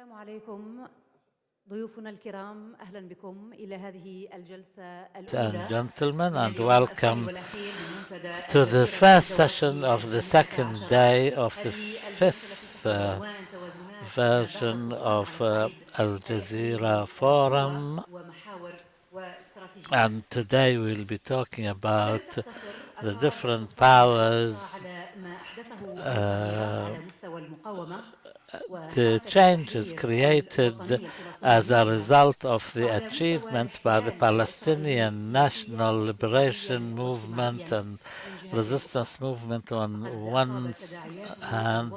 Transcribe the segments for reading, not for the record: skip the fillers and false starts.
السلام عليكم ضيوفنا الكرام أهلا بكم إلى هذه الجلسة الأولى and gentlemen, and welcome to the first session of the second day of the fifth version of Al Jazeera Forum. And today we'll be talking about the different powers, the changes created as a result of the achievements by the Palestinian National Liberation Movement and resistance movement on one hand,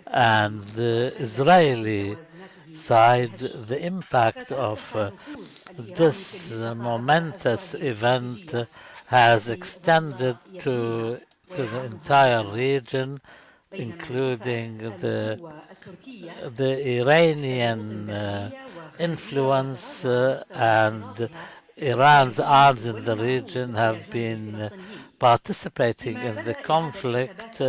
and the Israeli side, the impact of this momentous event has extended to the entire region, including the Iranian influence and Iran's arms in the region have been participating in the conflict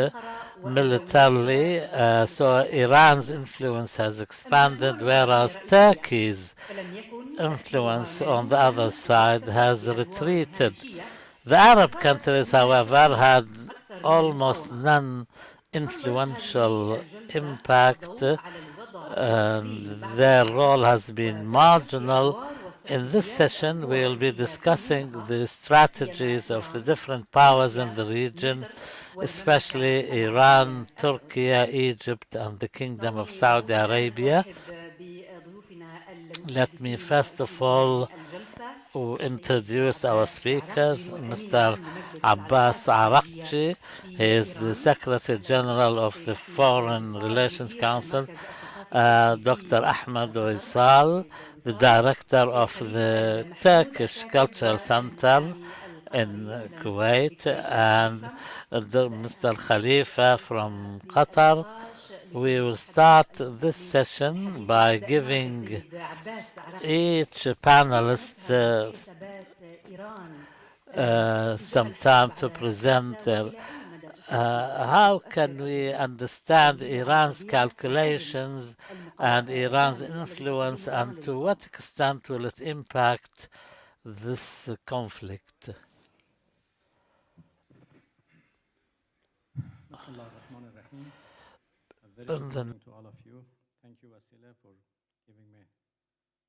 militarily, so Iran's influence has expanded, whereas Turkey's influence on the other side has retreated. The Arab countries, however, had almost none influential impact, and their role has been marginal. In this session, we will be discussing the strategies of the different powers in the region, especially Iran, Turkey, Egypt, and the Kingdom of Saudi Arabia. Let me first of all introduce our speakers. Mr. Abbas Arakchi, he is the Secretary General of the Foreign Relations Council. Dr. Ahmed Oysal, the Director of the Turkish Cultural Center in Kuwait, and Mr. Khalifa from Qatar. We will start this session by giving each panelist some time to present how can we understand Iran's calculations and Iran's influence, and to what extent will it impact this conflict? Very good morning to all of you. Thank you, Wasila, for giving me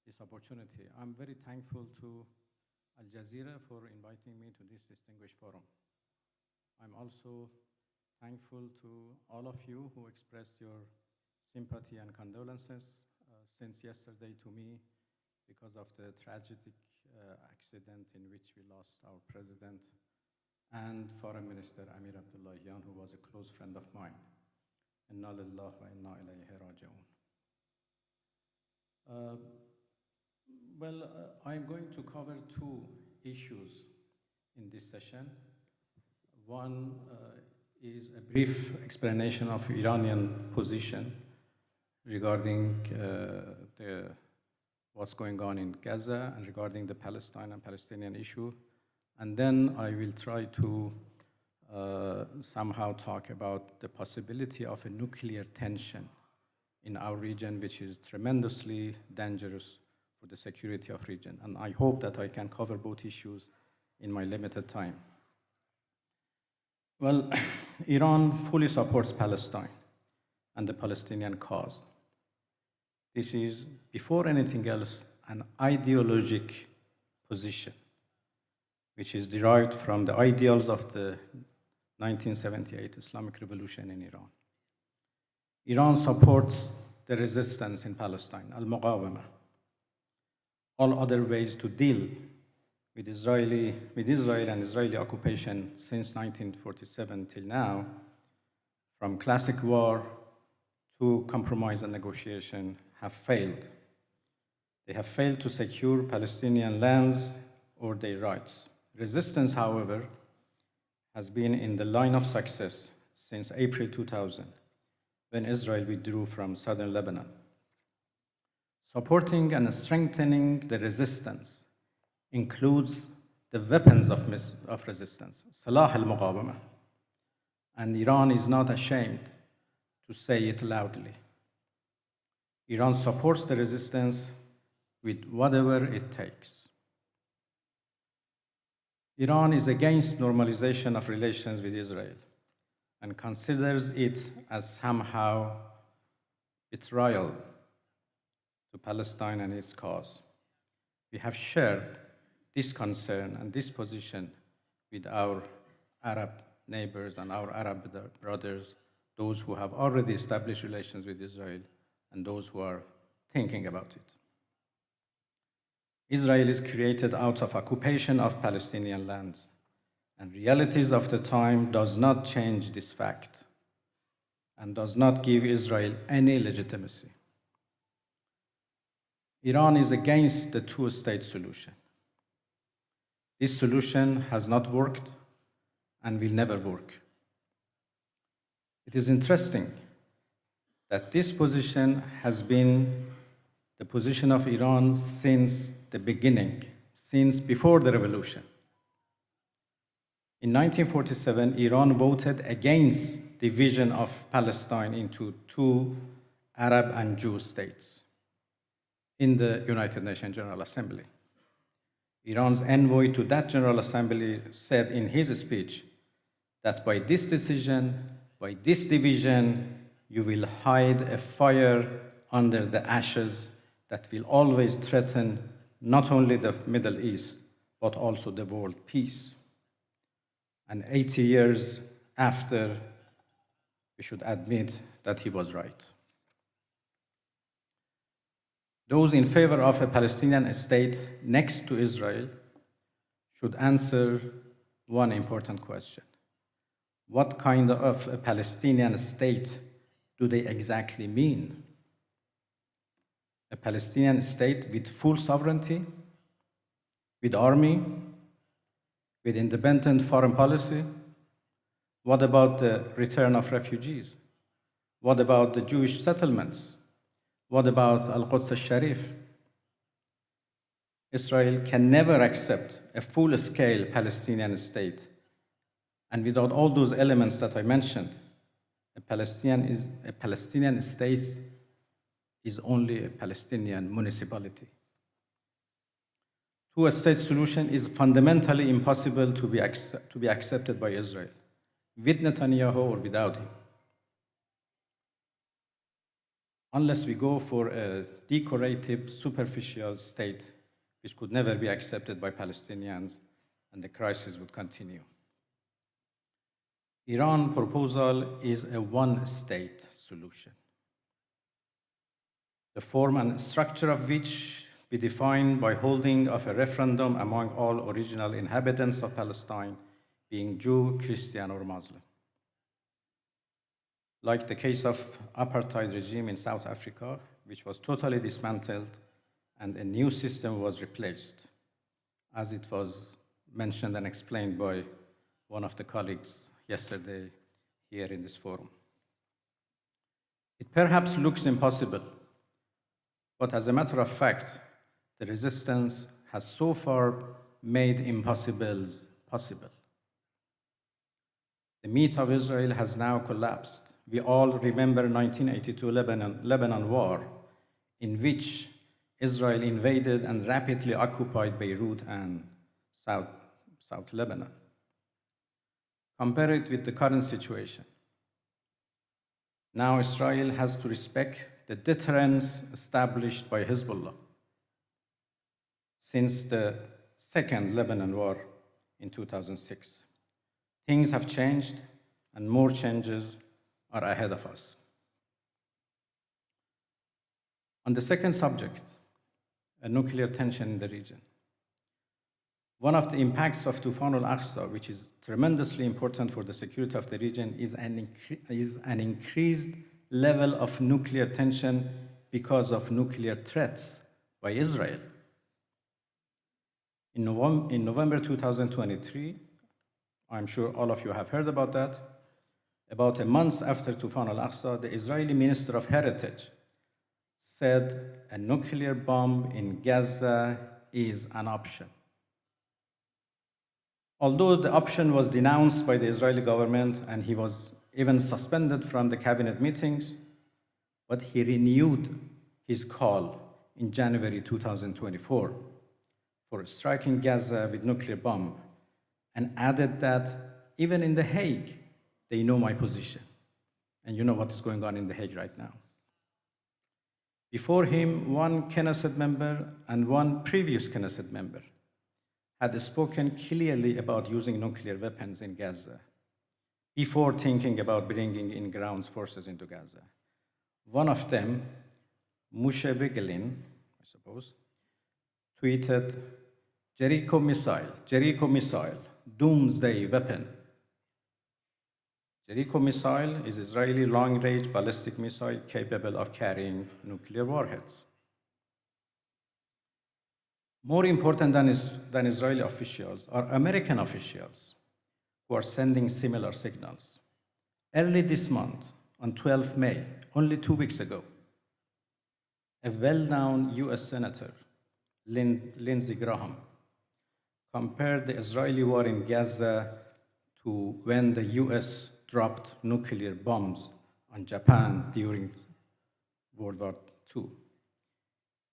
this opportunity. I'm very thankful to Al Jazeera for inviting me to this distinguished forum. I'm also thankful to all of you who expressed your sympathy and condolences since yesterday to me because of the tragic accident in which we lost our president and Foreign Minister Amir Abdullahian, who was a close friend of mine. Inna lillahi wa inna ilayhi raji'un. I'm going to cover two issues in this session. One is a brief explanation of Iranian position regarding what's going on in Gaza and regarding the Palestine and Palestinian issue. And then I will try to somehow talk about the possibility of a nuclear tension in our region, which is tremendously dangerous for the security of region. And I hope that I can cover both issues in my limited time. Well, Iran fully supports Palestine and the Palestinian cause. This is, before anything else, an ideologic position, which is derived from the ideals of the 1978 Islamic Revolution in Iran. Iran supports the resistance in Palestine, al-Muqawama. All other ways to deal with Israel and Israeli occupation since 1947 till now, from classic war to compromise and negotiation, have failed. They have failed to secure Palestinian lands or their rights. Resistance, however, has been in the line of success since April 2000, when Israel withdrew from southern Lebanon. Supporting and strengthening the resistance includes the weapons of resistance, Salah al-Muqawama. And Iran is not ashamed to say it loudly. Iran supports the resistance with whatever it takes. Iran is against normalization of relations with Israel and considers it as somehow betrayal to Palestine and its cause. We have shared this concern and this position with our Arab neighbors and our Arab brothers, those who have already established relations with Israel and those who are thinking about it. Israel is created out of occupation of Palestinian lands, and realities of the time does not change this fact and does not give Israel any legitimacy. Iran is against the two-state solution. This solution has not worked and will never work. It is interesting that this position has been the position of Iran since the beginning, since before the revolution. In 1947, Iran voted against division of Palestine into two Arab and Jew states in the United Nations General Assembly. Iran's envoy to that General Assembly said in his speech that by this decision, by this division, you will hide a fire under the ashes that will always threaten not only the Middle East, but also the world peace. And 80 years after, we should admit that he was right. Those in favor of a Palestinian state next to Israel should answer one important question. What kind of a Palestinian state do they exactly mean? A Palestinian state with full sovereignty, with army, with independent foreign policy? What about the return of refugees? What about the Jewish settlements? What about Al-Quds al-Sharif? Israel can never accept a full-scale Palestinian state. And without all those elements that I mentioned, a Palestinian state is only a Palestinian municipality. Two-state solution is fundamentally impossible to be accepted by Israel, with Netanyahu or without him. Unless we go for a decorative, superficial state, which could never be accepted by Palestinians, and the crisis would continue. Iran's proposal is a one-state solution, the form and structure of which be defined by holding of a referendum among all original inhabitants of Palestine, being Jew, Christian, or Muslim. Like the case of apartheid regime in South Africa, which was totally dismantled and a new system was replaced, as it was mentioned and explained by one of the colleagues yesterday here in this forum. It perhaps looks impossible, but as a matter of fact, the resistance has so far made impossibles possible. The myth of Israel has now collapsed. We all remember 1982 Lebanon war, in which Israel invaded and rapidly occupied Beirut and South Lebanon. Compare it with the current situation. Now Israel has to respect the deterrence established by Hezbollah since the second Lebanon war in 2006. Things have changed and more changes are ahead of us. On the second subject, a nuclear tension in the region. One of the impacts of Tufan al-Aqsa, which is tremendously important for the security of the region, is an increased level of nuclear tension because of nuclear threats by Israel. In November 2023, I'm sure all of you have heard about that, about a month after Tufan al-Aqsa, the Israeli Minister of Heritage said a nuclear bomb in Gaza is an option. Although the option was denounced by the Israeli government and he was even suspended from the cabinet meetings, but he renewed his call in January 2024 for striking Gaza with nuclear bomb and added that even in The Hague, they know my position. And you know what is going on in The Hague right now. Before him, one Knesset member and one previous Knesset member had spoken clearly about using nuclear weapons in Gaza before thinking about bringing in ground forces into Gaza. One of them, Moshe Vigelin, I suppose, tweeted, Jericho missile, doomsday weapon. Jericho missile is Israeli long-range ballistic missile capable of carrying nuclear warheads. More important than Israeli officials are American officials who are sending similar signals. Early this month, on 12 May, only 2 weeks ago, a well-known US Senator, Lindsey Graham, compared the Israeli war in Gaza to when the US dropped nuclear bombs on Japan during World War II.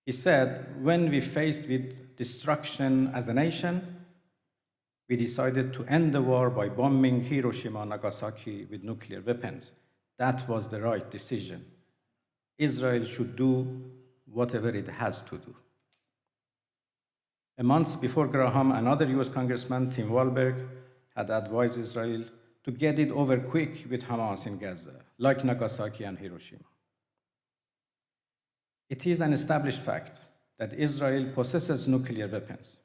He said, when we faced with destruction as a nation, we decided to end the war by bombing Hiroshima and Nagasaki with nuclear weapons. That was the right decision. Israel should do whatever it has to do. A month before Graham, another US Congressman, Tim Walberg, had advised Israel to get it over quick with Hamas in Gaza, like Nagasaki and Hiroshima. It is an established fact that Israel possesses nuclear weapons,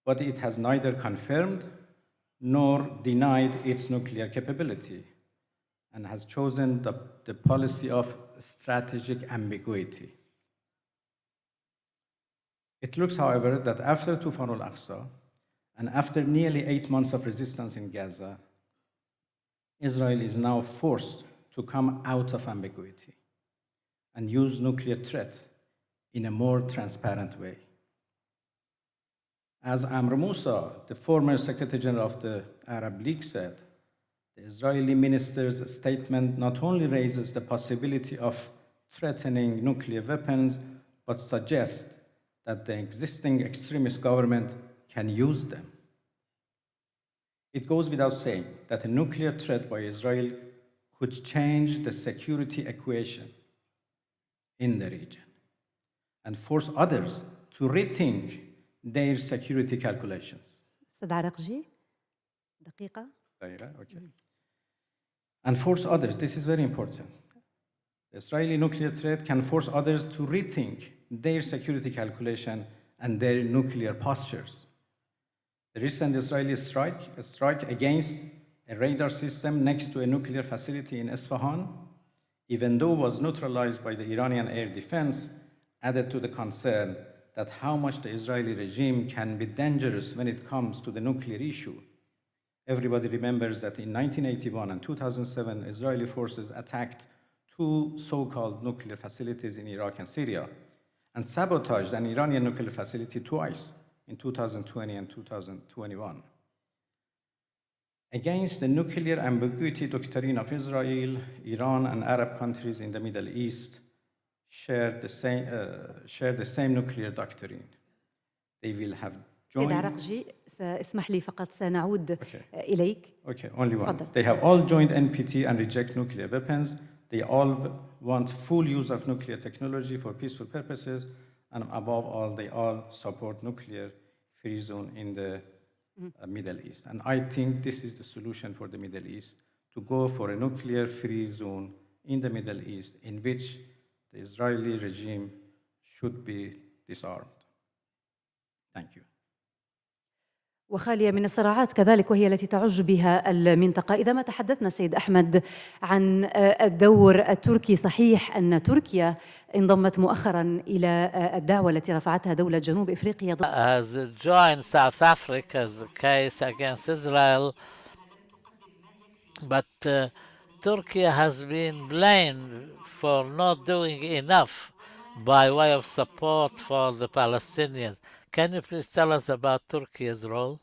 but it has neither confirmed nor denied its nuclear capability and has chosen the policy of strategic ambiguity. It looks, however, that after Tufan al-Aqsa and after nearly 8 months of resistance in Gaza, Israel is now forced to come out of ambiguity and use nuclear threat in a more transparent way. As Amr Moussa, the former Secretary General of the Arab League, said, the Israeli minister's statement not only raises the possibility of threatening nuclear weapons, but suggests that the existing extremist government can use them. It goes without saying that a nuclear threat by Israel could change the security equation in the region and force others to rethink their security calculations. أستاذ عرقجي دقيقة. Okay. And force others, this is very important. The Israeli nuclear threat can force others to rethink their security calculation and their nuclear postures. The recent Israeli strike against a radar system next to a nuclear facility in Isfahan, even though was neutralized by the Iranian air defense, added to the concern that how much the Israeli regime can be dangerous when it comes to the nuclear issue. Everybody remembers that in 1981 and 2007, Israeli forces attacked 2 so-called nuclear facilities in Iraq and Syria and sabotaged an Iranian nuclear facility twice in 2020 and 2021. Against the nuclear ambiguity doctrine of Israel, Iran and Arab countries in the Middle East share the same nuclear doctrine. They will have سيد joined... عرقجي اسمح لي فقط سنعود إليك. Okay, only one. تفضل. They have all joined NPT and reject nuclear weapons. They all want full use of nuclear technology for peaceful purposes, and above all, they all support nuclear-free zone in the Middle East. And I think this is the solution for the Middle East, to go for a nuclear-free zone in the Middle East in which the Israeli regime should be disarmed. Thank you. وخالية من الصراعات كذلك، وهي التي تعج بها المنطقة. إذا ما تحدثنا سيد أحمد عن الدور التركي، صحيح أن تركيا انضمت مؤخرا إلى الدعوة التي رفعتها دولة جنوب إفريقيا has joined South Africa's case against Israel, but Turkey has been blamed for not doing enough by way of support for the Palestinians. Can you please tell us about Turkey's role?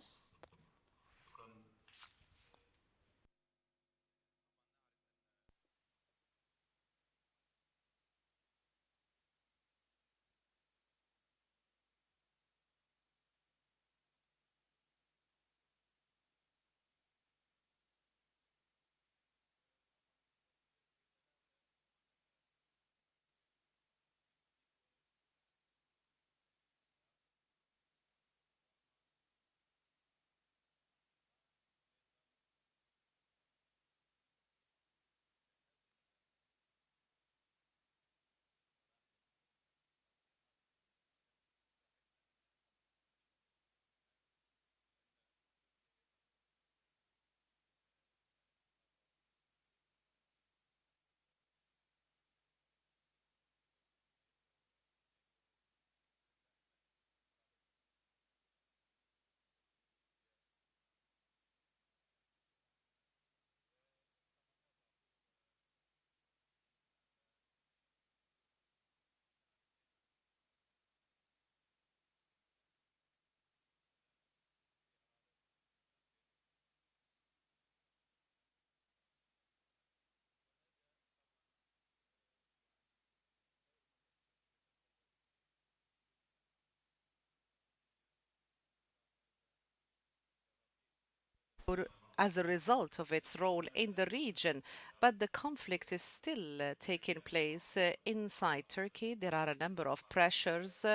as a result of its role in the region. But the conflict is still taking place inside Turkey. There are a number of pressures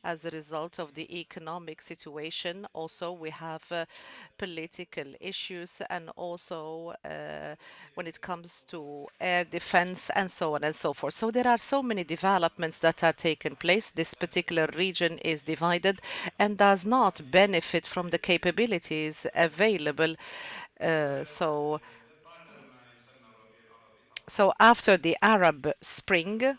as a result of the economic situation. Also, we have political issues, and also when it comes to air defense and so on and so forth. So there are so many developments that are taking place. This particular region is divided and does not benefit from the capabilities available. So after the Arab Spring,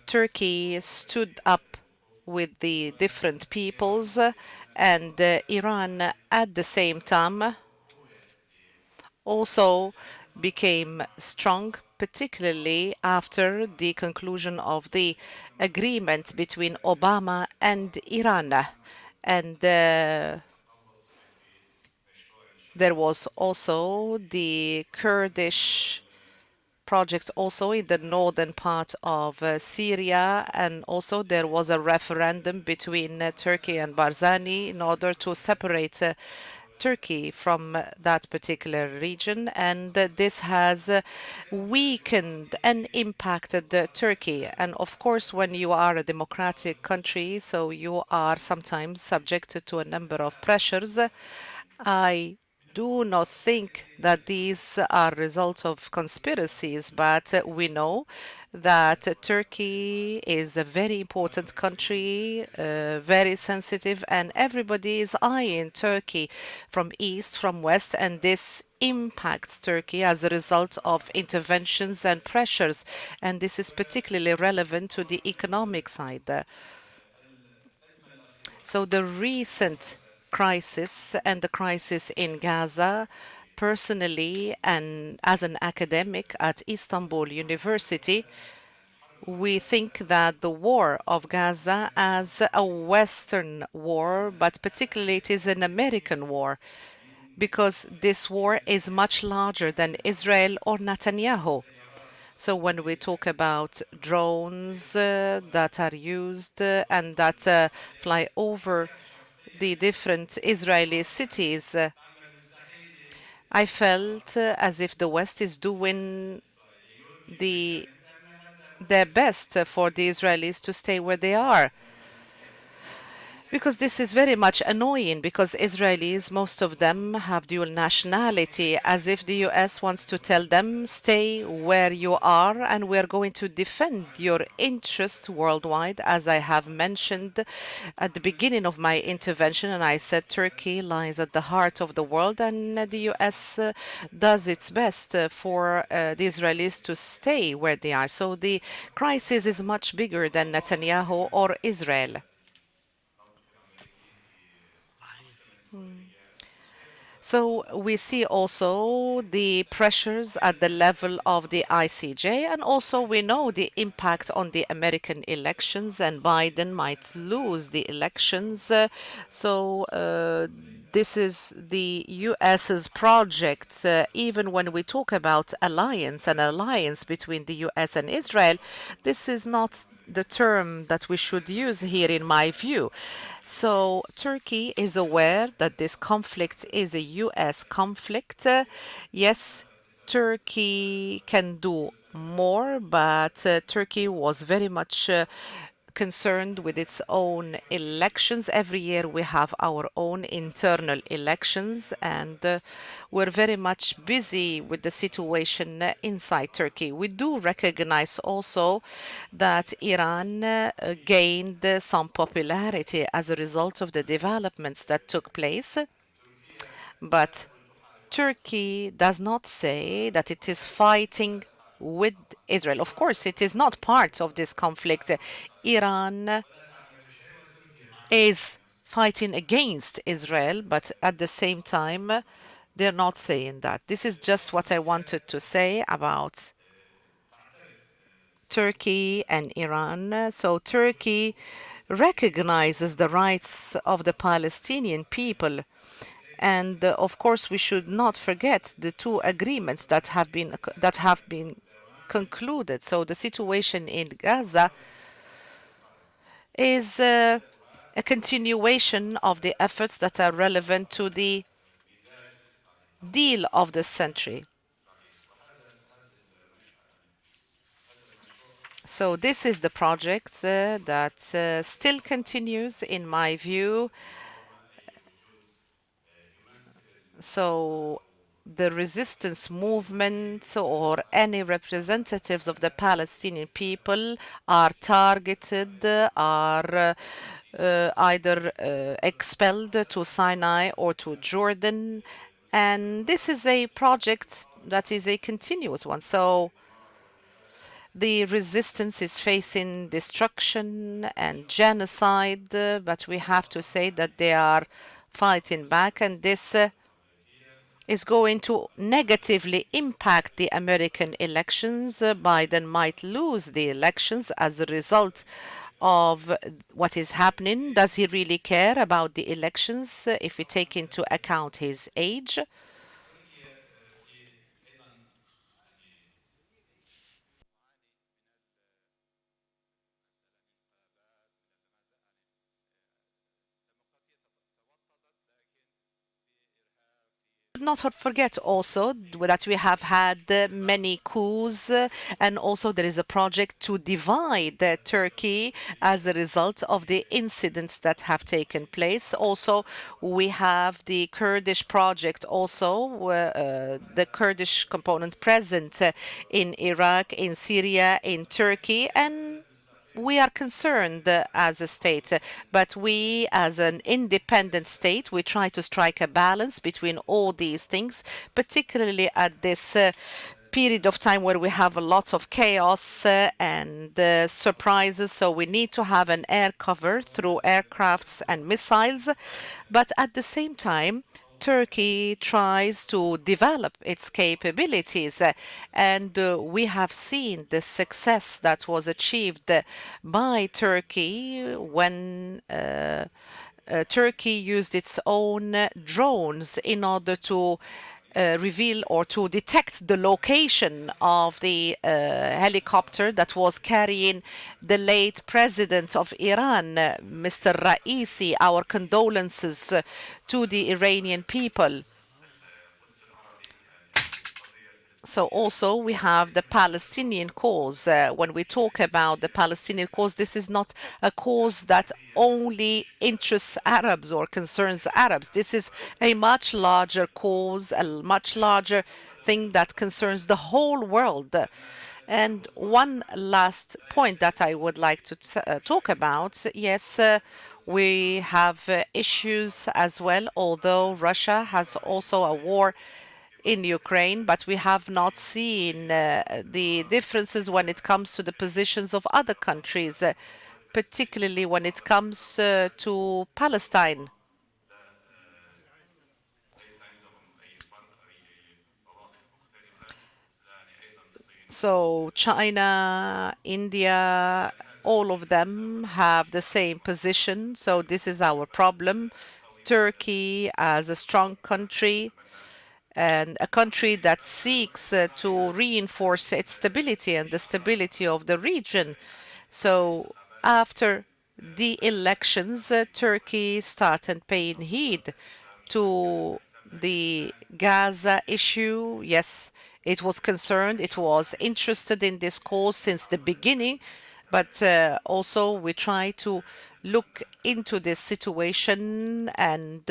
Turkey stood up with the different peoples, and Iran at the same time also became strong, particularly after the conclusion of the agreement between Obama and Iran. And there was also the Kurdish projects also in the northern part of Syria, and also there was a referendum between Turkey and Barzani in order to separate Turkey from that particular region, and this has weakened and impacted Turkey. And of course, when you are a democratic country, so you are sometimes subjected to a number of pressures. I do not think that these are results of conspiracies, but we know that Turkey is a very important country, very sensitive, and everybody is eyeing Turkey from east, from west, and this impacts Turkey as a result of interventions and pressures, and this is particularly relevant to the economic side. So the recent crisis and the crisis in Gaza, personally and as an academic at Istanbul University, we think that the war of Gaza as a Western war, but particularly it is an American war, because this war is much larger than Israel or Netanyahu. So when we talk about drones that are used and that fly over the different Israeli cities, I felt as if the West is doing their best for the Israelis to stay where they are. Because this is very much annoying, because Israelis, most of them have dual nationality, as if the US wants to tell them, stay where you are and we're going to defend your interests worldwide. As I have mentioned at the beginning of my intervention, and I said Turkey lies at the heart of the world, and the US does its best for the Israelis to stay where they are. So the crisis is much bigger than Netanyahu or Israel. So we see also the pressures at the level of the ICJ, and also we know the impact on the American elections, and Biden might lose the elections. This is the US's project. Even when we talk about an alliance between the US and Israel, this is not the term that we should use here, in my view. So Turkey is aware that this conflict is a US conflict. Yes, Turkey can do more, but Turkey was very much concerned with its own elections. Every year we have our own internal elections, and we're very much busy with the situation inside Turkey. We do recognize also that Iran gained some popularity as a result of the developments that took place, but Turkey does not say that it is fighting with Israel. Of course, it is not part of this conflict. Iran is fighting against Israel, but at the same time, they're not saying that. This is just what I wanted to say about Turkey and Iran. So Turkey recognizes the rights of the Palestinian people. And of course, we should not forget the two agreements that have been concluded. So the situation in Gaza is a continuation of the efforts that are relevant to the deal of the century. So this is the project that still continues, in my view. So the resistance movement or any representatives of the Palestinian people are targeted, are either expelled to Sinai or to Jordan. And this is a project that is a continuous one. So the resistance is facing destruction and genocide, but we have to say that they are fighting back, and this is going to negatively impact the American elections. Biden might lose the elections as a result of what is happening. Does he really care about the elections if we take into account his age? Not forget also that we have had many coups, and also there is a project to divide Turkey as a result of the incidents that have taken place. Also, we have the Kurdish project also, the Kurdish component present in Iraq, in Syria, in Turkey, and we are concerned as a state, but we as an independent state, we try to strike a balance between all these things, particularly at this period of time where we have a lot of chaos and surprises. So we need to have an air cover through aircrafts and missiles. But at the same time, Turkey tries to develop its capabilities, and we have seen the success that was achieved by Turkey when Turkey used its own drones in order to reveal or to detect the location of the helicopter that was carrying the late president of Iran, Mr. Raisi. Our condolences to the Iranian people. So also we have the Palestinian cause. When we talk about the Palestinian cause, this is not a cause that only interests Arabs or concerns Arabs. This is a much larger cause, a much larger thing that concerns the whole world. And one last point that I would like to talk about, yes, we have issues as well, although Russia has also a war in Ukraine, but we have not seen the differences when it comes to the positions of other countries, particularly when it comes to Palestine. So China, India, all of them have the same position. So this is our problem. Turkey, as a strong country, and a country that seeks to reinforce its stability and the stability of the region. So after the elections, Turkey started paying heed to the Gaza issue. Yes, it was concerned, it was interested in this cause since the beginning, but also we try to look into this situation, and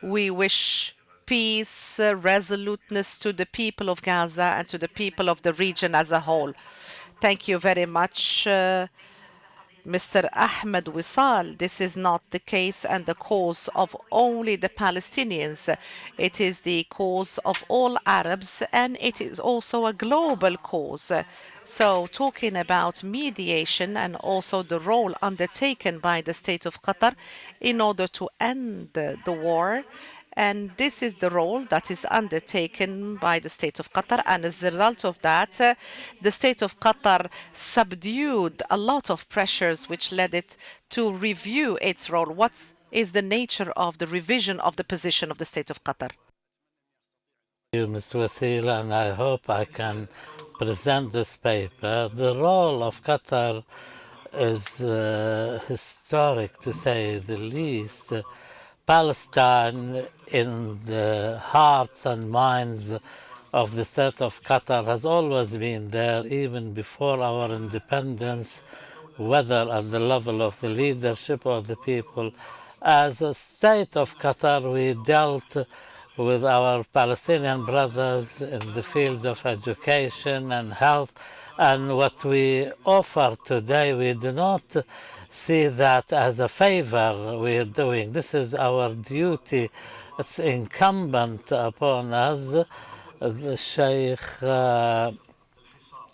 we wish peace, resoluteness to the people of Gaza and to the people of the region as a whole. Thank you very much, Mr. Ahmed Wisal. This is not the case and the cause of only the Palestinians. It is the cause of all Arabs, and it is also a global cause. So talking about mediation and also the role undertaken by the state of Qatar in order to end the war, and this is the role that is undertaken by the state of Qatar. And as a result of that, the state of Qatar subdued a lot of pressures which led it to review its role. What is the nature of the revision of the position of the state of Qatar? Thank you, Mr. Wasila, and I hope I can present this paper. The role of Qatar is historic, to say the least, Palestine in the hearts and minds of the state of Qatar has always been there, even before our independence, whether at the level of the leadership or the people. As a state of Qatar, we dealt with our Palestinian brothers in the fields of education and health, and what we offer today, we do not see that as a favor we're doing. This is our duty. It's incumbent upon us. The Sheikh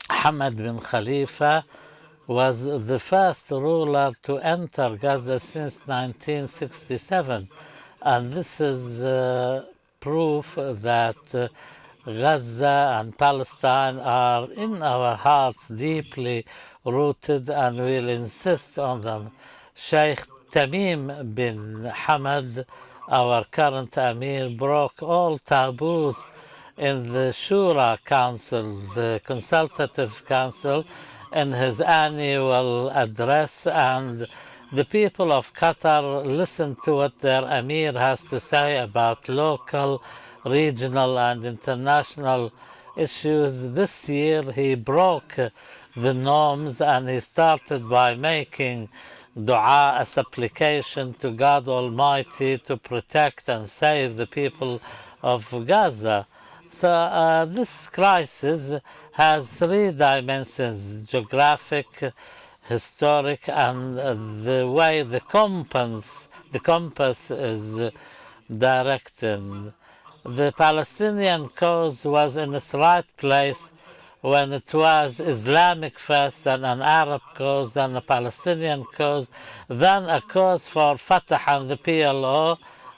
Hamad bin Khalifa was the first ruler to enter Gaza since 1967, and this is proof that Gaza and Palestine are in our hearts deeply rooted, and we'll insist on them. Sheikh Tamim bin Hamad, our current Amir, broke all taboos in the Shura Council, the Consultative Council, in his annual address, and the people of Qatar listened to what their Amir has to say about local, regional and international issues. This year he broke the norms and he started by making dua, a supplication to God Almighty to protect and save the people of Gaza. So this crisis has three dimensions: geographic, historic, and the way the compass is directed. The Palestinian cause was in its right place when it was Islamic first, then an Arab cause, then a Palestinian cause, then a cause for Fatah and the PLO,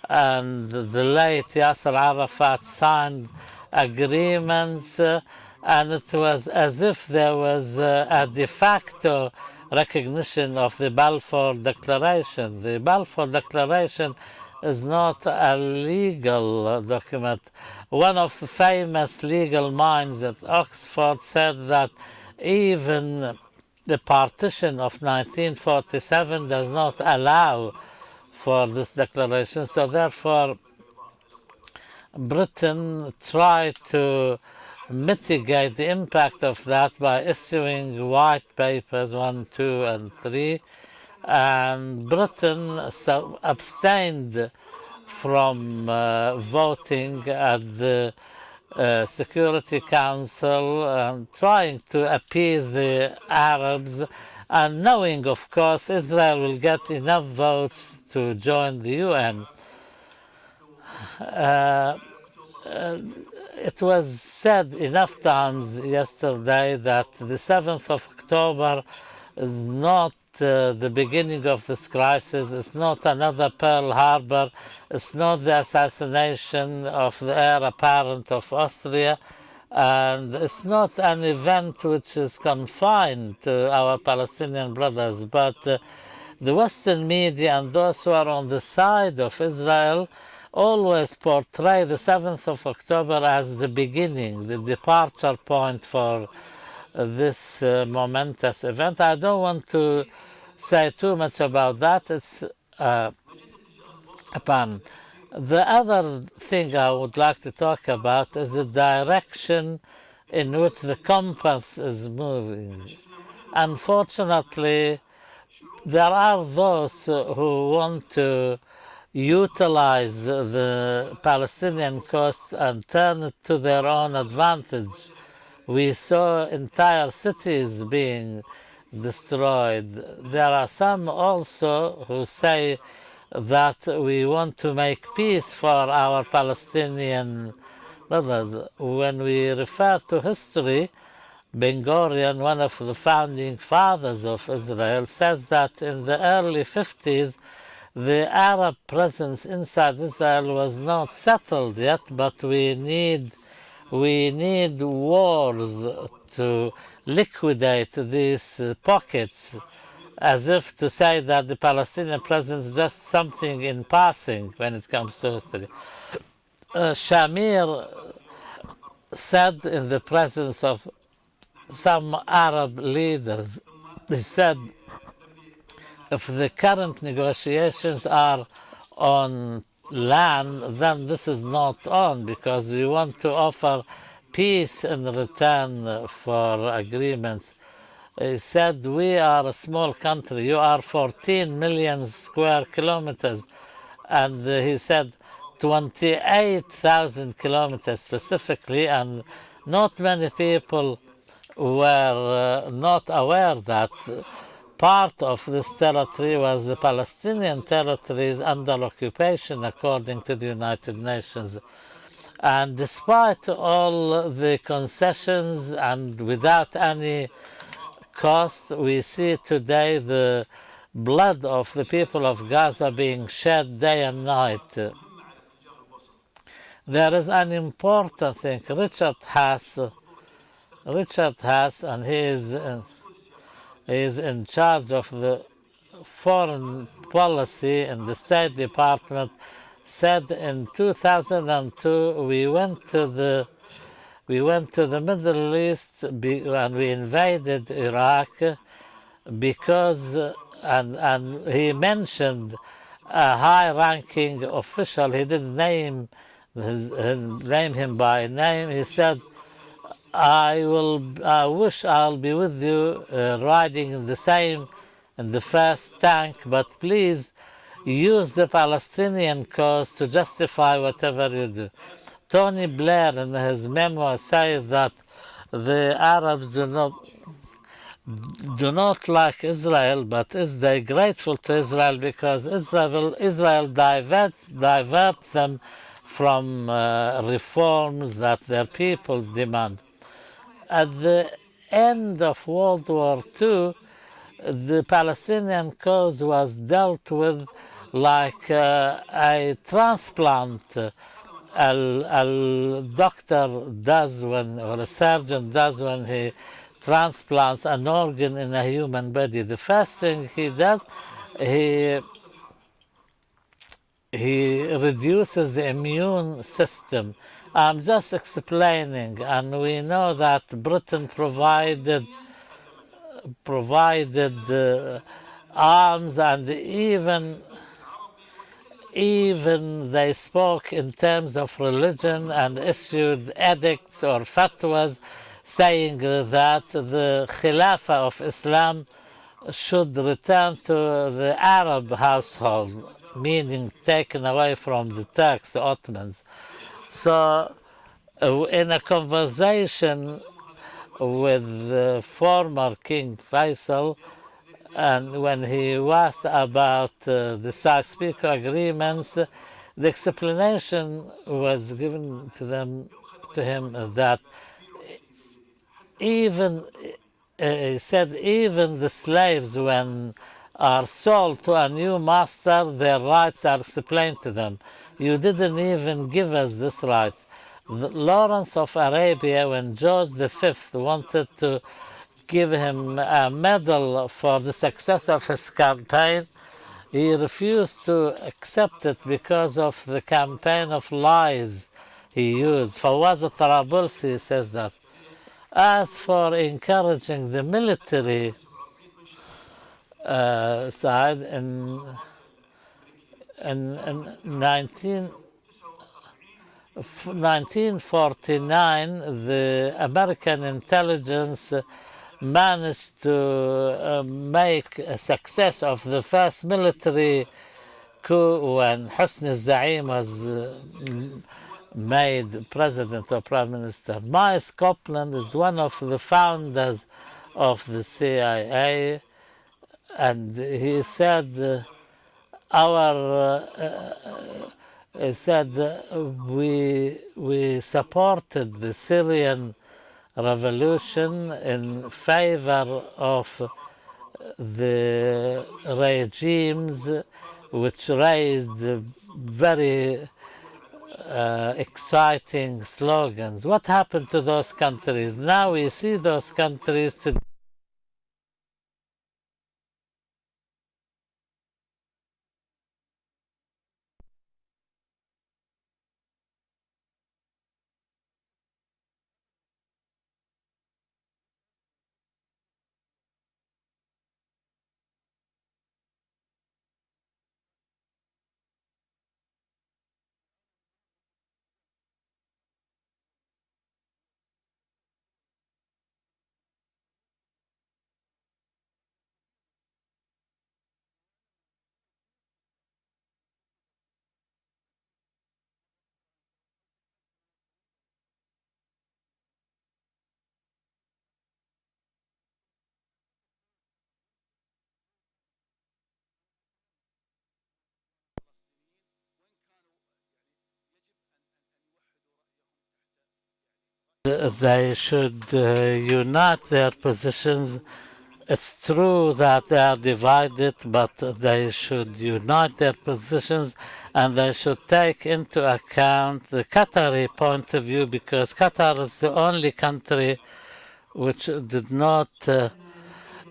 and the late Yasser Arafat signed agreements, and it was as if there was a de facto recognition of the Balfour Declaration. The Balfour Declaration is not a legal document. One of the famous legal minds at Oxford said that even the partition of 1947 does not allow for this declaration. So therefore, Britain tried to mitigate the impact of that by issuing white papers 1, 2, and 3, and Britain abstained from voting at the Security Council, trying to appease the Arabs, and knowing, of course, Israel will get enough votes to join the UN. It was said enough times yesterday that the 7th of October is not the beginning of this crisis. It's not another Pearl Harbor. It's not the assassination of the heir apparent of Austria. And it's not an event which is confined to our Palestinian brothers, but the Western media and those who are on the side of Israel always portray the 7th of October as the beginning, the departure point for this momentous event. I don't want to say too much about that. It's a pun. The other thing I would like to talk about is the direction in which the compass is moving. Unfortunately, there are those who want to utilize the Palestinian cause and turn it to their own advantage. We saw entire cities being destroyed. There are some also who say that we want to make peace for our Palestinian brothers. When we refer to history, Ben-Gurion, one of the founding fathers of Israel, says that in the early 50s, the Arab presence inside Israel was not settled yet, but we need wars to liquidate these pockets, as if to say that the Palestinian presence is just something in passing when it comes to history. Shamir said in the presence of some Arab leaders, they said, if the current negotiations are on land, then this is not on, because we want to offer peace in return for agreements. He said, we are a small country. You are 14 million square kilometers. And he said 28,000 kilometers specifically, and not many people were not aware that part of this territory was the Palestinian territories under occupation according to the United Nations. And despite all the concessions and without any cost, we see today the blood of the people of Gaza being shed day and night. There is an important thing. Richard Haas, and he is in charge of the foreign policy in the State Department, said in 2002 we went to the Middle East and we invaded Iraq because and he mentioned a high-ranking official. He didn't name him by name. He said, I wish I'll be with you riding in the first tank, but please use the Palestinian cause to justify whatever you do. Tony Blair in his memoir says that the Arabs do not like Israel, but they're grateful to Israel because Israel diverts them from reforms that their people demand. At the end of World War II, the Palestinian cause was dealt with like a transplant a doctor does when, or a surgeon does when he transplants an organ in a human body. The first thing he does, he reduces the immune system. I'm just explaining, and we know that Britain provided arms, and even they spoke in terms of religion and issued edicts or fatwas saying that the Khilafah of Islam should return to the Arab household, meaning taken away from the Turks, the Ottomans. So in a conversation with the former King Faisal, and when he was about the Sykes-Picot agreements, the explanation was given to him that even he said even the slaves, when are sold to a new master, their rights are explained to them. You didn't even give us this right. Lawrence of Arabia, when George V wanted to give him a medal for the success of his campaign, he refused to accept it because of the campaign of lies he used. Fawaz al-Tarabulsi says that. As for encouraging the military side, in 1949, the American intelligence managed to make a success of the first military coup when Hosni Zaim was made president or prime minister. Miles Copeland is one of the founders of the CIA, and he said, we supported the Syrian revolution in favor of the regimes which raised very exciting slogans. What happened to those countries? Now we see those countries today. They should unite their positions. It's true that they are divided, but they should unite their positions and they should take into account the Qatari point of view because Qatar is the only country which did not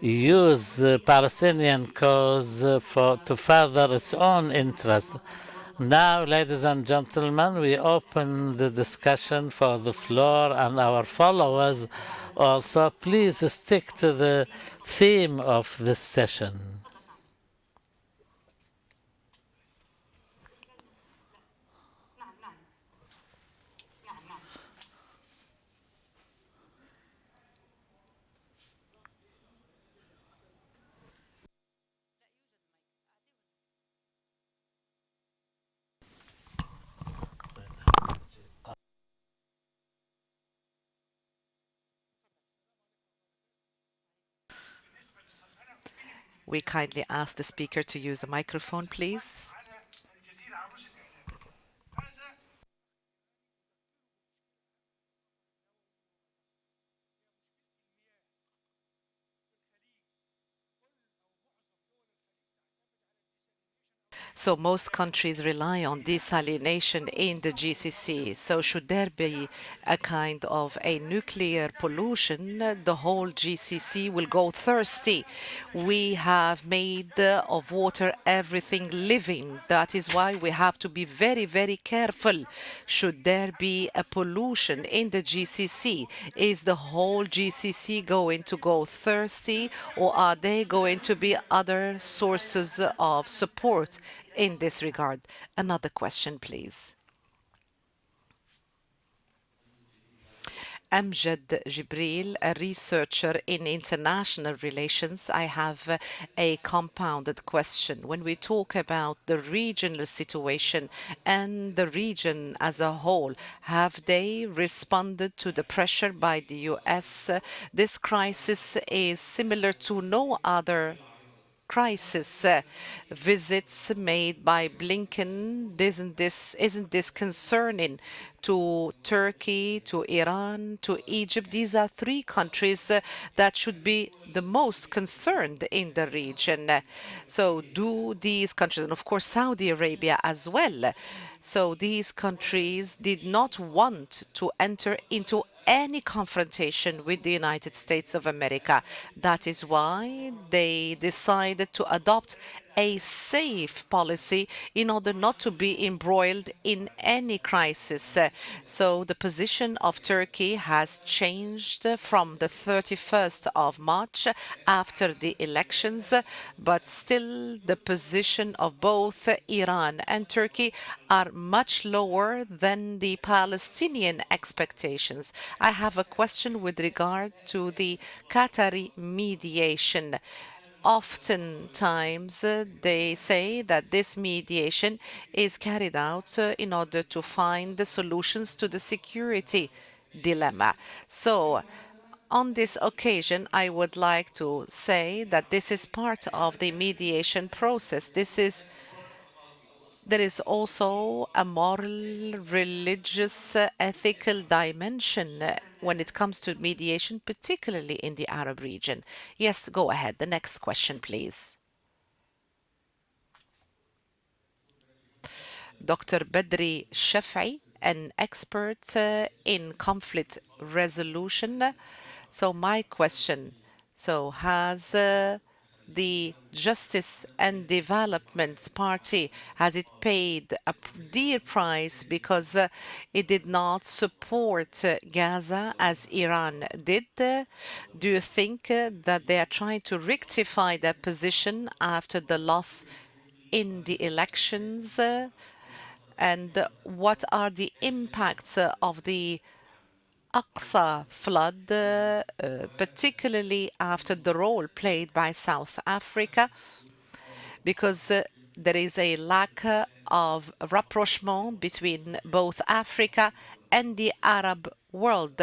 use the Palestinian cause to further its own interests. Now, ladies and gentlemen, we open the discussion for the floor and our followers also. Please stick to the theme of this session. We kindly ask the speaker to use a microphone, please. So most countries rely on desalination in the GCC. So should there be a kind of a nuclear pollution, the whole GCC will go thirsty. We have made of water everything living. That is why we have to be very, very careful. Should there be a pollution in the GCC, is the whole GCC going to go thirsty, or are they going to be other sources of support in this regard? Another question, please. Amjad Jibril, a researcher in international relations. I have a compounded question. When we talk about the regional situation and the region as a whole, have they responded to the pressure by the US? This crisis is similar to no other crisis. Visits made by Blinken, isn't this concerning to Turkey, to Iran, to Egypt? These are three countries that should be the most concerned in the region. So do these countries, and of course Saudi Arabia as well, so these countries did not want to enter into any confrontation with the United States of America. That is why they decided to adopt a safe policy in order not to be embroiled in any crisis. So the position of Turkey has changed from the 31st of March after the elections, but still the position of both Iran and Turkey are much lower than the Palestinian expectations. I have a question with regard to the Qatari mediation. Oftentimes, they say that this mediation is carried out in order to find the solutions to the security dilemma. So, on this occasion, I would like to say that this is part of the mediation process. There is also a moral, religious, ethical dimension when it comes to mediation, particularly in the Arab region. Yes, go ahead. The next question, please. Dr. Badri Shaf'i, an expert in conflict resolution. So my question, has the Justice and Development Party, has it paid a dear price because it did not support Gaza as Iran did? Do you think that they are trying to rectify their position after the loss in the elections? And what are the impacts of the Aqsa flood, particularly after the role played by South Africa, because there is a lack of rapprochement between both Africa and the Arab world.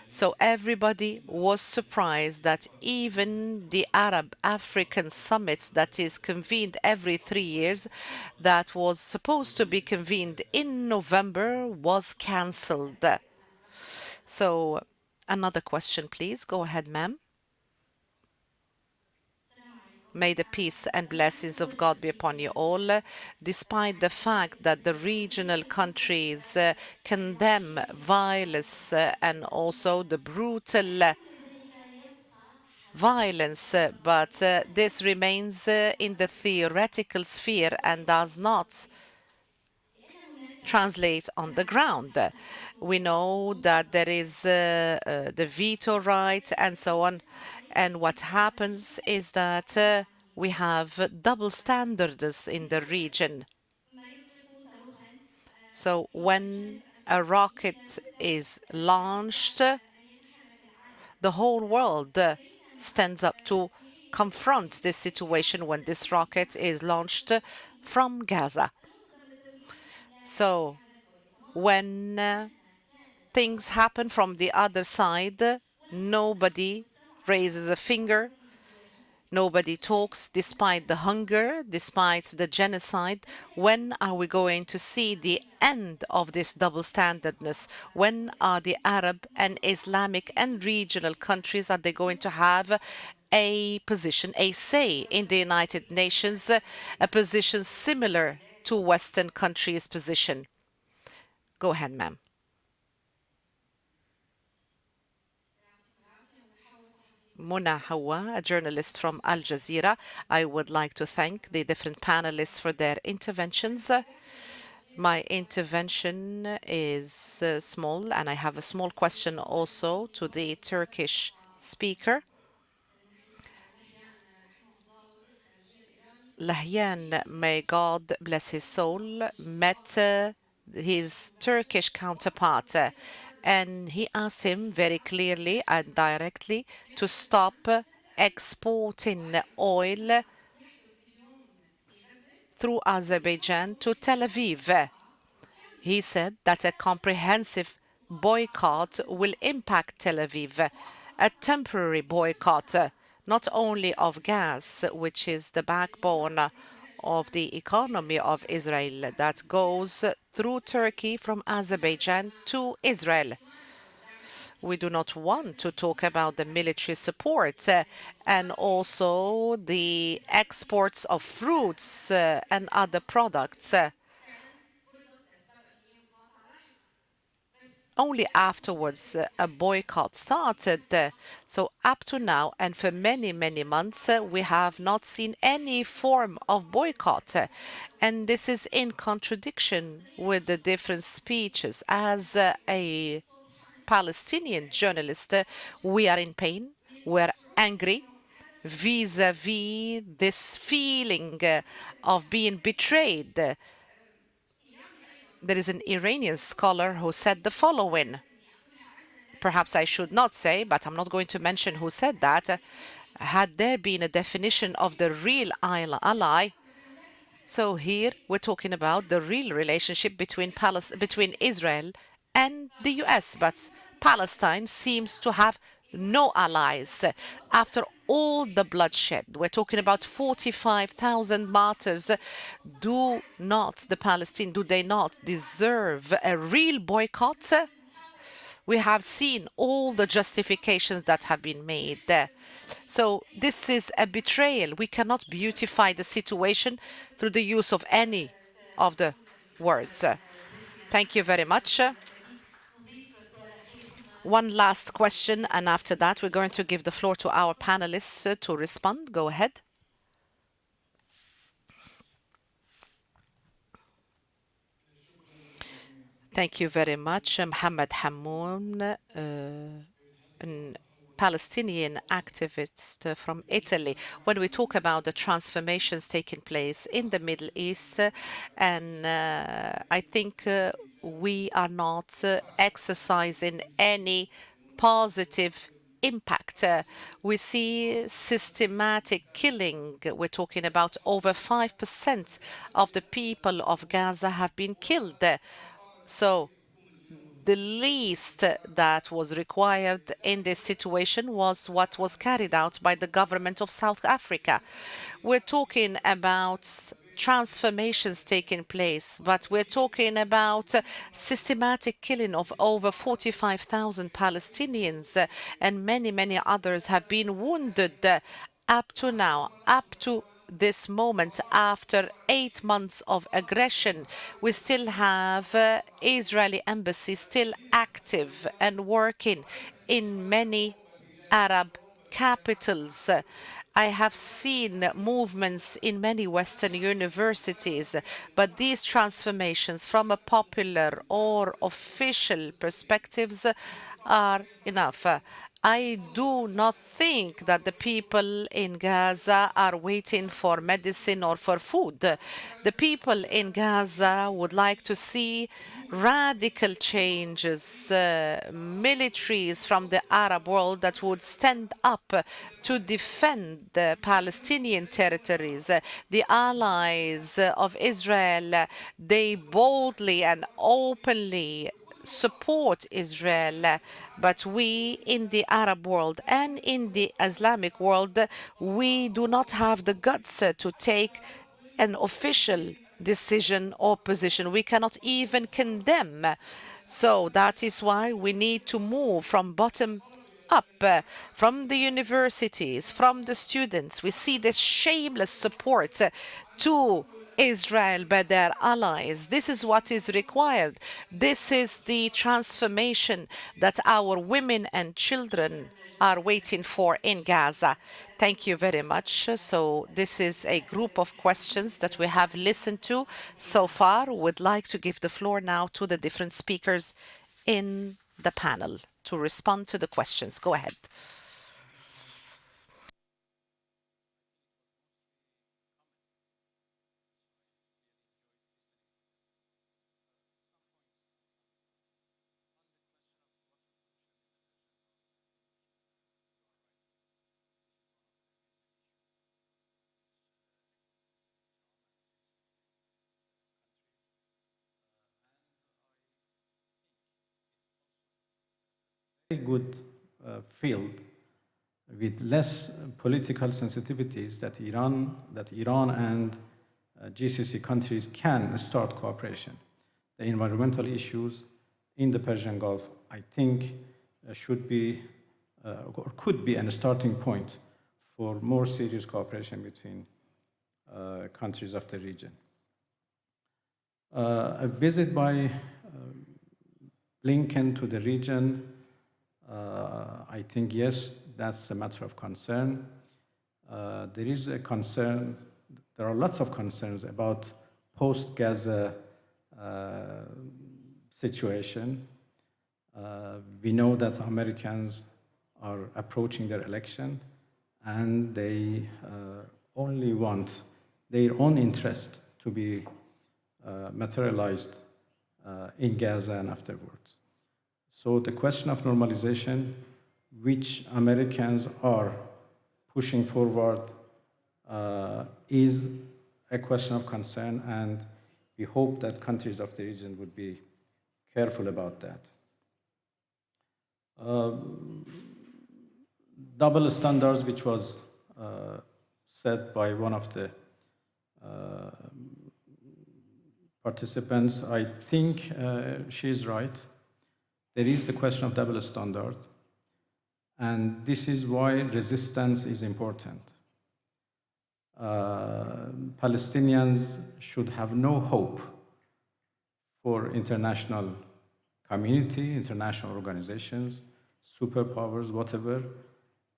So everybody was surprised that even the Arab African summits that is convened every 3 years, that was supposed to be convened in November, was cancelled. So another question, please. Go ahead, ma'am. May the peace and blessings of God be upon you all. Despite the fact that the regional countries condemn violence and also the brutal violence, but this remains in the theoretical sphere and does not translate on the ground. We know that there is the veto right and so on. And what happens is that we have double standards in the region. So when a rocket is launched, the whole world stands up to confront this situation when this rocket is launched from Gaza. So when things happen from the other side, nobody raises a finger, nobody talks despite the hunger, despite the genocide. When are we going to see the end of this double standardness? When are the Arab and Islamic and regional countries, are they going to have a position, a say in the United Nations, a position similar to Western countries' position? Go ahead, ma'am. Mona Hawa, a journalist from Al Jazeera. I would like to thank the different panelists for their interventions. My intervention is small, and I have a small question also to the Turkish speaker. Lahyan, may God bless his soul, met his Turkish counterpart, and he asked him very clearly and directly to stop exporting oil through Azerbaijan to Tel Aviv. He said that a comprehensive boycott will impact Tel Aviv, a temporary boycott, not only of gas, which is the backbone of the economy of Israel that goes through Turkey from Azerbaijan to Israel. We do not want to talk about the military support and also the exports of fruits and other products. Only afterwards a boycott started. So up to now and for many, many months, we have not seen any form of boycott. And this is in contradiction with the different speeches. As a Palestinian journalist, we are in pain, we're angry vis-à-vis this feeling of being betrayed. There is an Iranian scholar who said the following. Perhaps I should not say, but I'm not going to mention who said that. Had there been a definition of the real ally, so here we're talking about the real relationship between Israel and the US, but Palestine seems to have no allies. After all the bloodshed, we're talking about 45,000 martyrs. Do they not deserve a real boycott? We have seen all the justifications that have been made there. So this is a betrayal. We cannot beautify the situation through the use of any of the words. Thank you very much. One last question, and after that, we're going to give the floor to our panelists to respond. Go ahead. Thank you very much, Mohammed Hammoun, a Palestinian activist from Italy. When we talk about the transformations taking place in the Middle East, and I think we are not exercising any positive impact. We see systematic killing. We're talking about over 5% of the people of Gaza have been killed. So the least that was required in this situation was what was carried out by the government of South Africa. We're talking about transformations taking place, but we're talking about systematic killing of over 45,000 Palestinians, and many, many others have been wounded up to now, up to this moment. After 8 months of aggression, we still have Israeli embassy still active and working in many Arab capitals. I have seen movements in many Western universities, but these transformations from a popular or official perspectives are enough. I do not think that the people in Gaza are waiting for medicine or for food. The people in Gaza would like to see radical changes, militaries from the Arab world that would stand up to defend the Palestinian territories. The allies of Israel, they boldly and openly support Israel, but we in the Arab world and in the Islamic world, we do not have the guts to take an official decision or position. We cannot even condemn. So that is why we need to move from bottom up, from the universities, from the students. We see this shameless support to Israel by their allies. This is what is required. This is the transformation that our women and children are waiting for in Gaza. Thank you very much. So this is a group of questions that we have listened to so far. Would like to give the floor now to the different speakers in the panel to respond to the questions. Go ahead. Very good field with less political sensitivities that Iran and GCC countries can start cooperation. The environmental issues in the Persian Gulf, I think, should be or could be a starting point for more serious cooperation between countries of the region. A visit by Blinken to the region, I think, yes, that's a matter of concern. There is a concern, there are lots of concerns about post-Gaza situation. We know that Americans are approaching their election and they only want their own interest to be materialized in Gaza and afterwards. So the question of normalization, which Americans are pushing forward, is a question of concern, and we hope that countries of the region would be careful about that. Double standards, which was said by one of the participants, I think she is right. There is the question of double standard, and this is why resistance is important. Palestinians should have no hope for international community, international organizations, superpowers, whatever.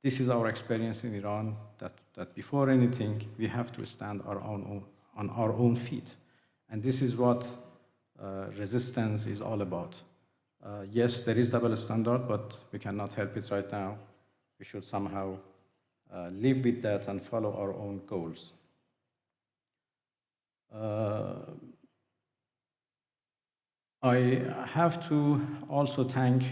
This is our experience in Iran, that before anything, we have to stand on our own feet. And this is what resistance is all about. Yes, there is double standard, but we cannot help it right now. We should somehow live with that and follow our own goals. I have to also thank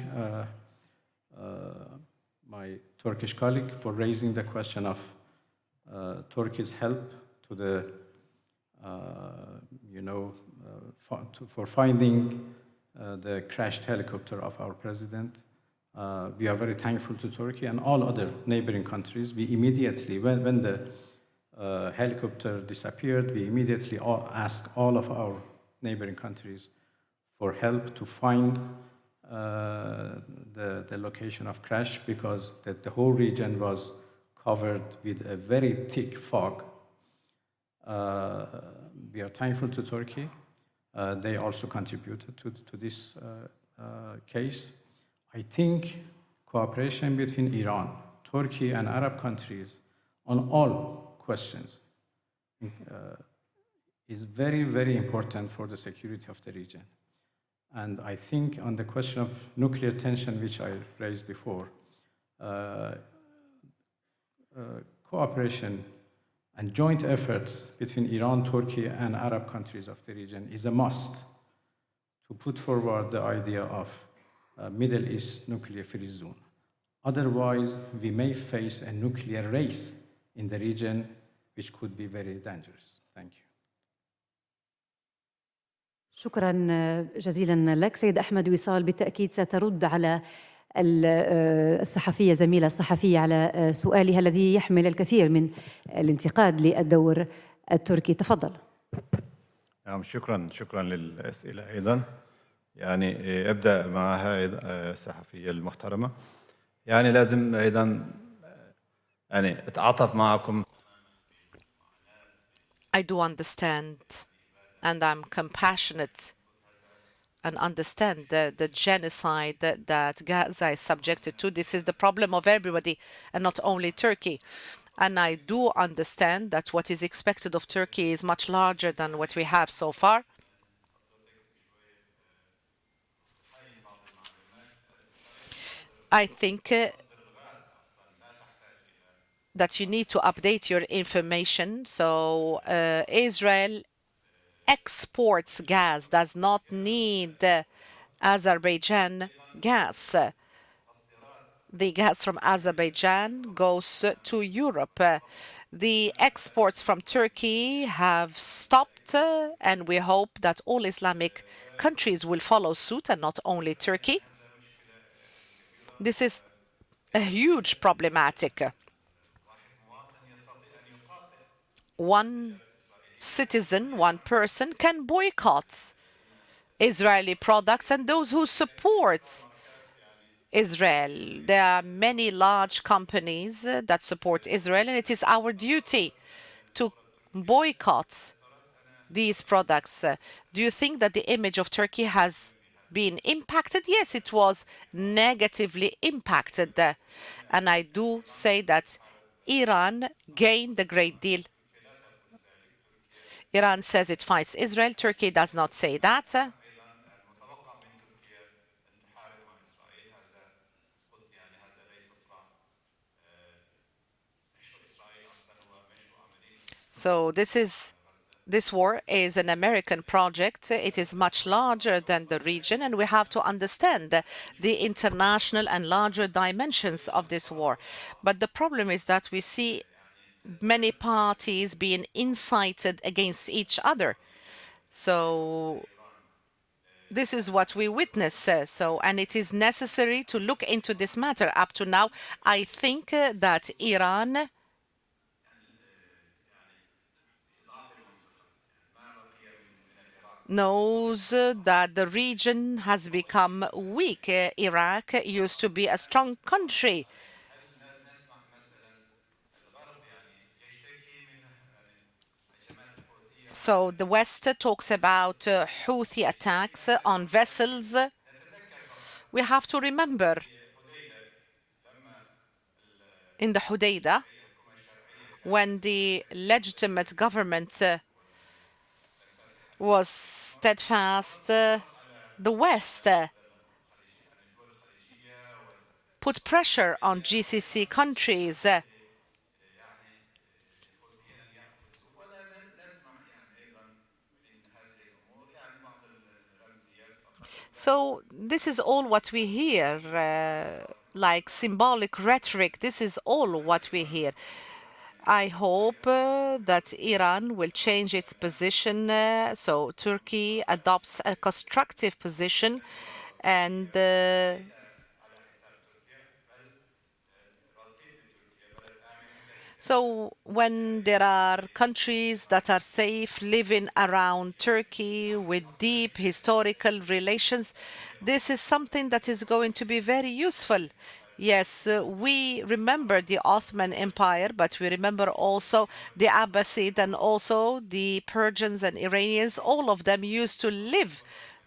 my Turkish colleague for raising the question of Turkey's help to the, for finding the crashed helicopter of our president. We are very thankful to Turkey and all other neighboring countries. We immediately, when the helicopter disappeared, we immediately asked all of our neighboring countries for help to find the location of crash, because the whole region was covered with a very thick fog. We are thankful to Turkey. They also contributed to this case. I think cooperation between Iran, Turkey, and Arab countries on all questions is very, very important for the security of the region. And I think on the question of nuclear tension, which I raised before, cooperation and joint efforts between Iran, Turkey, and Arab countries of the region is a must to put forward the idea of a Middle East nuclear-free zone. Otherwise, we may face a nuclear race in the region, which could be very dangerous. Thank you. شكرا جزيلا لك سيد أحمد وصال. بالتأكيد سترد على الصحفية زميلة الصحفية على سؤالها الذي يحمل الكثير من الانتقاد للدور التركي. تفضل. شكرا للأسئلة أيضا. يعني أبدأ مع الصحفية المحترمة. يعني لازم أيضا يعني أتعاطف معكم. I do understand, and I'm compassionate and understand the genocide that Gaza is subjected to. This is the problem of everybody and not only Turkey. And I do understand that what is expected of Turkey is much larger than what we have so far. I think that you need to update your information. So Israel exports gas, does not need Azerbaijan gas. The gas from Azerbaijan goes to Europe. The exports from Turkey have stopped, and we hope that all Islamic countries will follow suit, and not only Turkey. This is a huge problematic. One citizen, one person can boycott Israeli products and those who support Israel. There are many large companies that support Israel, and it is our duty to boycott these products. Do you think that the image of Turkey has been impacted? Yes, it was negatively impacted. And I do say that Iran gained a great deal. Iran says it fights Israel. Turkey does not say that. So this war is an American project. It is much larger than the region, and we have to understand the international and larger dimensions of this war. But the problem is that we see many parties being incited against each other. So this is what we witness. And it is necessary to look into this matter. Up to now, I think that Iran knows that the region has become weak. Iraq used to be a strong country. So the West talks about Houthi attacks on vessels. We have to remember in the Hudaydah, when the legitimate government was steadfast, the West put pressure on GCC countries. So this is all what we hear, like symbolic rhetoric. This is all what we hear. I hope that Iran will change its position, so Turkey adopts a constructive position, and So when there are countries that are safe living around Turkey with deep historical relations, this is something that is going to be very useful. Yes, we remember the Ottoman Empire, but we remember also the Abbasid and also the Persians and Iranians. All of them used to live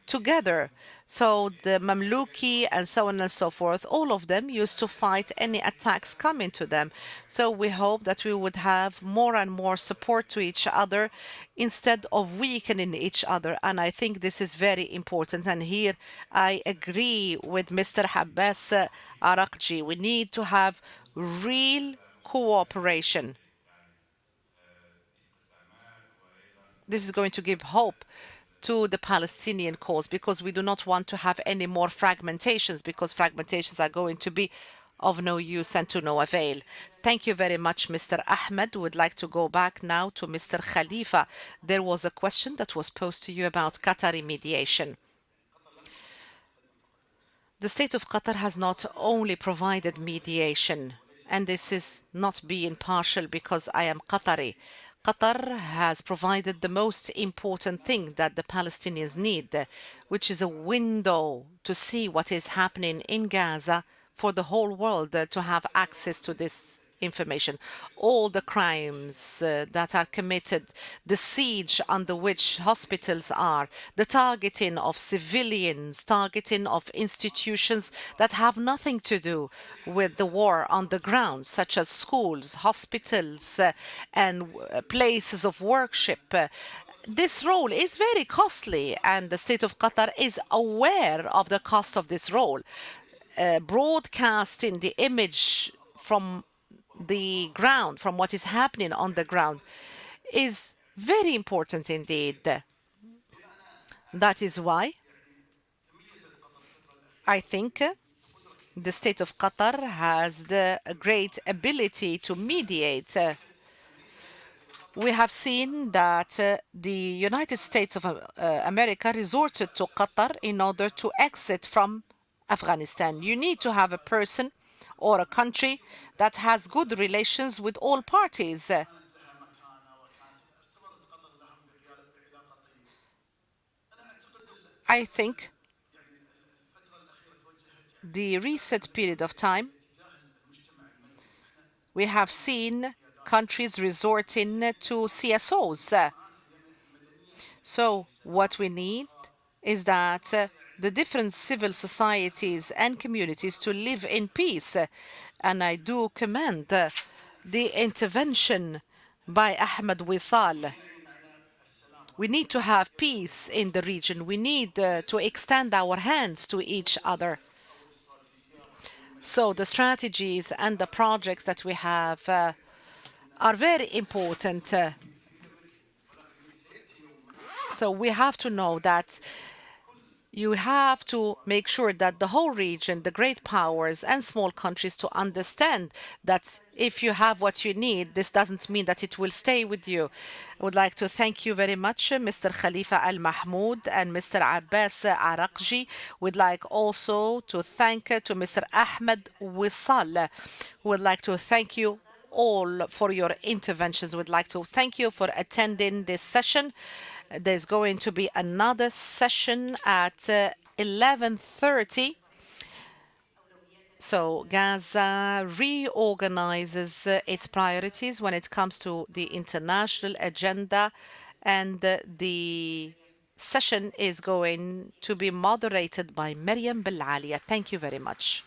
together. So the Mamluki and so on and so forth, all of them used to fight any attacks coming to them. So we hope that we would have more and more support to each other instead of weakening each other. And I think this is very important. And here I agree with Mr. Habbas Arakji. We need to have real cooperation. This is going to give hope to the Palestinian cause, because we do not want to have any more fragmentations, because fragmentations are going to be of no use and to no avail. Thank you very much, Mr. Ahmed. Would like to go back now to Mr. Khalifa. There was a question that was posed to you about Qatari mediation. The state of Qatar has not only provided mediation, and this is not being partial because I am Qatari. Qatar has provided the most important thing that the Palestinians need, which is a window to see what is happening in Gaza for the whole world to have access to this information. All the crimes that are committed, the siege under which hospitals are, the targeting of civilians, targeting of institutions that have nothing to do with the war on the ground, such as schools, hospitals, and places of worship. This role is very costly, and the state of Qatar is aware of the cost of this role. Broadcasting the image from the ground, from what is happening on the ground, is very important indeed. That is why I think the state of Qatar has the great ability to mediate. We have seen that the United States of America resorted to Qatar in order to exit from Afghanistan. You need to have a person or a country that has good relations with all parties. I think the recent period of time, we have seen countries resorting to CSOs. So what we need is that the different civil societies and communities to live in peace. And I do commend the intervention by Ahmed Wisal. We need to have peace in the region. We need to extend our hands to each other. So the strategies and the projects that we have are very important. So we have to know that you have to make sure that the whole region, the great powers and small countries, to understand that if you have what you need, this doesn't mean that it will stay with you. I would like to thank you very much, Mr. Khalifa Al Mahmoud and Mr. Abbas Arakji. We'd like also to thank to Mr. Ahmed Wisal. Would like to thank you all for your interventions. Would like to thank you for attending this session. There's going to be another session at 11:30. So Gaza reorganizes its priorities when it comes to the international agenda, and the session is going to be moderated by Maryam Belalia. Thank you very much.